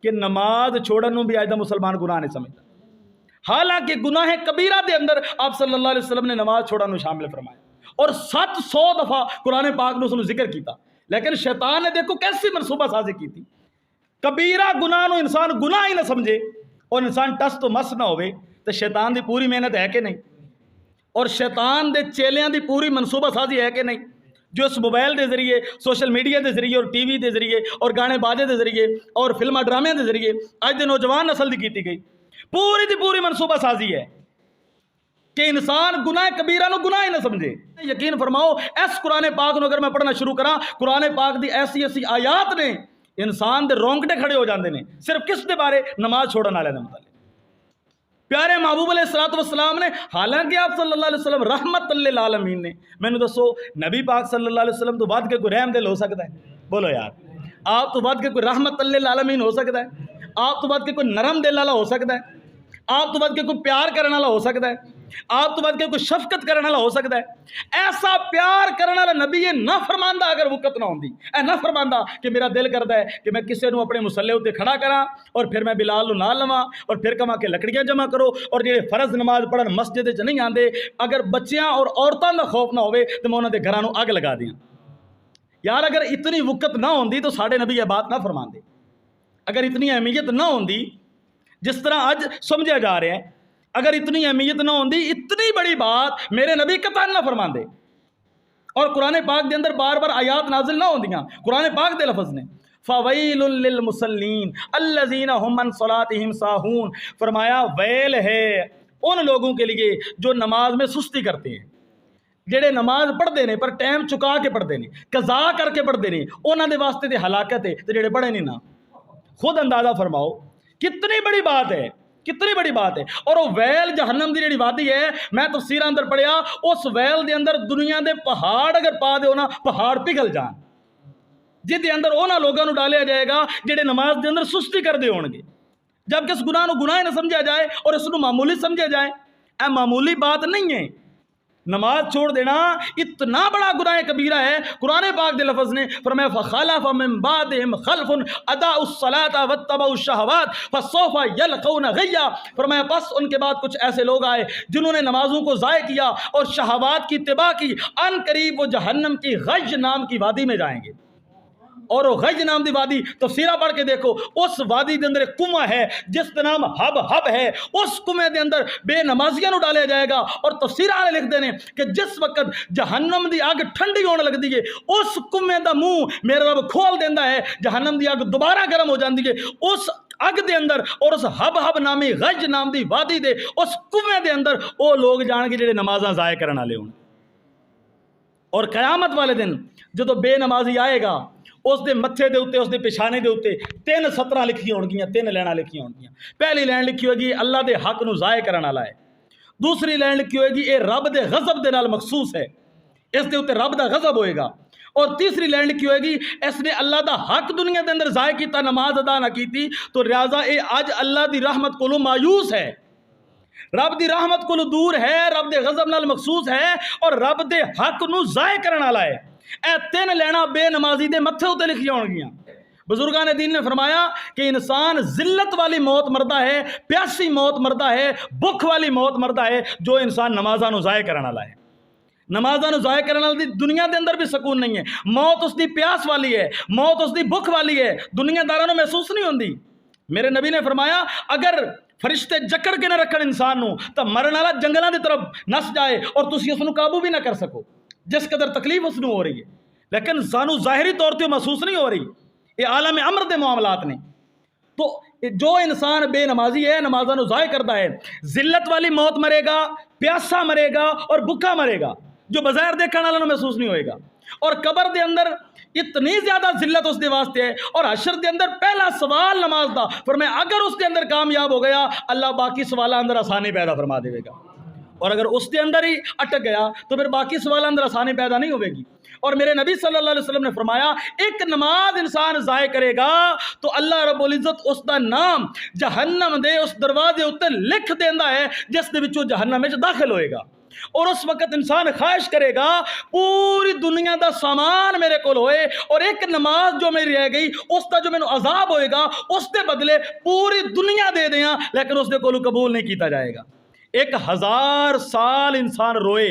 کہ نماز چھوڑن نو بھی اج دا مسلمان گناہ نہیں سمجھدا، حالانکہ گناہ کبیرہ دے اندر آپ صلی اللہ علیہ وسلم نے نماز چھوڑن نو شامل فرمایا اور 700 دفعہ قرآن پاک نے اس نو ذکر کیتا، لیکن شیطان نے دیکھو کیسی منصوبہ سازی کی تھی۔ کبیرہ گناہ نو انسان گناہ ہی نہ سمجھے اور انسان ٹس تو مس نہ ہوئے تو شیطان دی پوری محنت ہے کہ نہیں، اور شیطان دے چیلیاں دی پوری منصوبہ سازی ہے کہ نہیں، جو اس موبائل دے ذریعے، سوشل میڈیا دے ذریعے اور ٹی وی دے ذریعے اور گانے باجے دے ذریعے اور فلمہ ڈرامے دے ذریعے اج دے نوجوان نسل دی کیتی گئی، پوری دی پوری منصوبہ سازی ہے کہ انسان گناہ کبیرہ نو گناہ ہی نہ سمجھے۔ یقین فرماؤ اس قرآن پاک نو اگر میں پڑھنا شروع کراں، قرآن پاک دی ایسی ایسی آیات نے انسان دے رونگٹے کھڑے ہو جاندے نے، صرف کس دے بارے؟ نماز چھوڑن والے دے متعلق۔ پیارے محبوب علیہ السلام نے، حالانکہ آپ صلی اللہ علیہ وسلم رحمت للعالمین نے، میں نے دسو نبی پاک صلی اللہ علیہ وسلم تو بعد کے کوئی رحم دل ہو سکتا ہے؟ بولو یار، آپ تو بعد کے کوئی رحمت للعالمین ہو سکتا ہے؟ آپ تو بعد کے کوئی نرم دل والا ہو سکتا ہے؟ آپ تو بعد کے کوئی پیار کرنے والا ہو سکتا ہے؟ آپ تو بعد کے کوئی شفقت کرنے والا ہو سکتا ہے؟ ایسا پیار کرنے والا نبی یہ نہ فرماندہ اگر وقت نہ ہوندی، اے نہ فرماندہ کہ میرا دل کرتا ہے کہ میں کسے نو اپنے مصلے اتے کھڑا کراں اور پھر میں بلال نو نال لواں اور پھر کہاں کہ لکڑیاں جمع کرو، اور جڑے فرض نماز پڑھن مسجد وچ نہیں آندے اگر بچیاں اور عورتاں دا خوف نہ ہوئے تو میں انہاں دے گھراں نو اگ لگا دیاں۔ یار اگر اتنی وقت نہ ہوندی تو ساڈے نبی یہ بات نہ فرماندے، اگر اتنی اہمیت نہ ہوندی جس طرح آج سمجھا جا رہا ہے، اگر اتنی اہمیت نہ ہوندی اتنی بڑی بات میرے نبی قطعاً نہ فرماندے، اور قرآن پاک دے اندر بار بار آیات نازل نہ ہوندیاں، قرآن پاک دے لفظ نے فَوَيْلٌ لِّلْمُصَلِّينَ الَّذِينَ هُمْ عَنْ صَلَاتِهِمْ سَاهُونَ، فرمایا ویل ہے ان لوگوں کے لیے جو نماز میں سستی کرتے ہیں، جڑے نماز پڑھتے ہیں پر ٹائم چکا کے پڑھتے ہیں، قضا کر کے پڑھتے ہیں، انہاں دے واسطے تے ہلاکت ہے، تے جڑے پڑھے نہیں نا۔ خود اندازہ فرماؤ کتنی بڑی بات ہے، کتنی بڑی بات ہے۔ اور وہ ویل جہنم دی جڑی وادی ہے، میں تفسیراں اندر پڑھیا اس ویل دے اندر دنیا دے پہاڑ اگر پا دے ہونا پہاڑ پگھل جان، جس دے اندر انہاں لوگاں نو ڈالیا جائے گا جڑے نماز دے اندر سستی کر دے ہون گے، جبکہ اس گناہ نو گناہ نہ سمجھا جائے اور اس نو معمولی سمجھا جائے۔ اے معمولی بات نہیں ہے، نماز چھوڑ دینا اتنا بڑا گناہ کبیرہ ہے۔ قرآن پاک دے لفظ نے فرمایا فَخَلَفَ مِن بَعْدِهِمْ خَلْفٌ أَضَاعُوا الصَّلَاةَ وَاتَّبَعُوا الشَّهَوَاتِ فَسَوْفَ يَلْقَوْنَ غَيًّا، فرمایا بس ان کے بعد کچھ ایسے لوگ آئے جنہوں نے نمازوں کو ضائع کیا اور شہوات کی اتباع کی، ان قریب وہ جہنم کی غج نام کی وادی میں جائیں گے۔ اور وہ غج نام دی وادی تفسیرہ پڑھ کے دیکھو، اس وادی دے اندر ایک کنواں ہے جس کا نام ہب ہے، اس کنویں دے اندر بے نمازیاں نو ڈالیا جائے گا، اور تفسیرہ والے لکھتے ہیں کہ جس وقت جہنم دی اگ ٹھنڈی ہونے لگتی ہے اس کنویں دا منہ میرا رب کھول دینا ہے، جہنم دی اگ دوبارہ گرم ہو جاتی ہے اس اگ دے اندر، اور اس ہب نامی غج نام دی وادی دے اس کنویں دے اندر وہ لوگ جان گے جڑے نمازاں ضائع کرنے والے ہون۔ اور قیامت والے دن جدو بے نمازی آئے گا اس دے متھے دے اوتے، اس دے پیشانے دے اوتے 3 سطراں لکھی ہون گیاں، 3 لائناں لکھی ہون گیاں۔ پہلی لائن لکھی ہوگی اللہ دے حق نو ضائع کرن والا ہے، دوسری لائن لکھی ہوگی اے رب دے غضب دے نال مخصوص ہے، اس دے اوتے رب دا غضب ہوئے گا، اور تیسری لائن لکھی ہوئے گی اس نے اللہ دا حق دنیا دے اندر ضائع کیتا، نماز ادا نہ کیتی، تو لہذا اے اج اللہ دی رحمت کولوں مایوس ہے، رب دی رحمت کولوں دور ہے، رب دے غضب نال مخصوص ہے اور رب دے حق نو ضائع کرن والا ہے۔ اے 3 لینا بے نمازی دے متھے ہوتے لکھی ہون گیاں۔ بزرگان دین نے فرمایا کہ انسان ذلت والی موت مردا ہے، پیاسی موت مردا ہے، بھوک والی موت مردا ہے جو انسان نمازاں نو ضائع کرن والا ہے۔ نمازاں نو ضائع کرن والی دنیا دے اندر بھی سکون نہیں ہے، موت اس دی پیاس والی ہے، موت اس دی بھوک والی ہے، دنیا داراں نو محسوس نہیں ہوندی۔ میرے نبی نے فرمایا اگر فرشتے جکڑ کے نہ رکھن انسان نو تو مرن والا جنگلاں دی طرف نس جائے اور تسی اس نو قابو بھی نہ کر سکو، جس قدر تکلیف اس نو ہو رہی ہے، لیکن سانو ظاہری طور تے محسوس نہیں ہو رہی، یہ عالم امر دے معاملات نے۔ تو جو انسان بے نمازی ہے، نمازاں نو ضائع کرتا ہے، ذلت والی موت مرے گا، پیاسا مرے گا اور بھوکا مرے گا، جو بظاہر دیکھنے والا نو محسوس نہیں ہوئے گا، اور قبر دے اندر اتنی زیادہ ذلت اس دے واسطے ہے، اور حشر دے اندر پہلا سوال نماز دا، فرمایا اگر اس دے اندر کامیاب ہو گیا اللہ باقی سوالاں اندر آسانی پیدا فرما دے گا، اور اگر اس دے اندر ہی اٹک گیا تو پھر باقی سوالاں اندر آسانی پیدا نہیں ہوئے گی۔ اور میرے نبی صلی اللہ علیہ وسلم نے فرمایا ایک نماز انسان ضائع کرے گا تو اللہ رب العزت اس دا نام جہنم دے اس دروازے اتنے لکھ دیندا ہے جس دے وچوں جہنم وچ داخل ہوئے گا، اور اس وقت انسان خواہش کرے گا پوری دنیا دا سامان میرے کول ہوئے اور ایک نماز جو میری رہ گئی اس دا جو میں عذاب ہوئے گا اس دے بدلے پوری دنیا دے دیاں لیکن اس دے کولو قبول نہیں کیتا جائے گا۔ 1000 سال انسان روئے،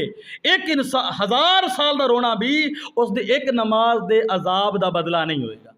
ایک 1000 سال دا رونا بھی اس دے ایک نماز دے عذاب دا بدلہ نہیں ہوئے گا۔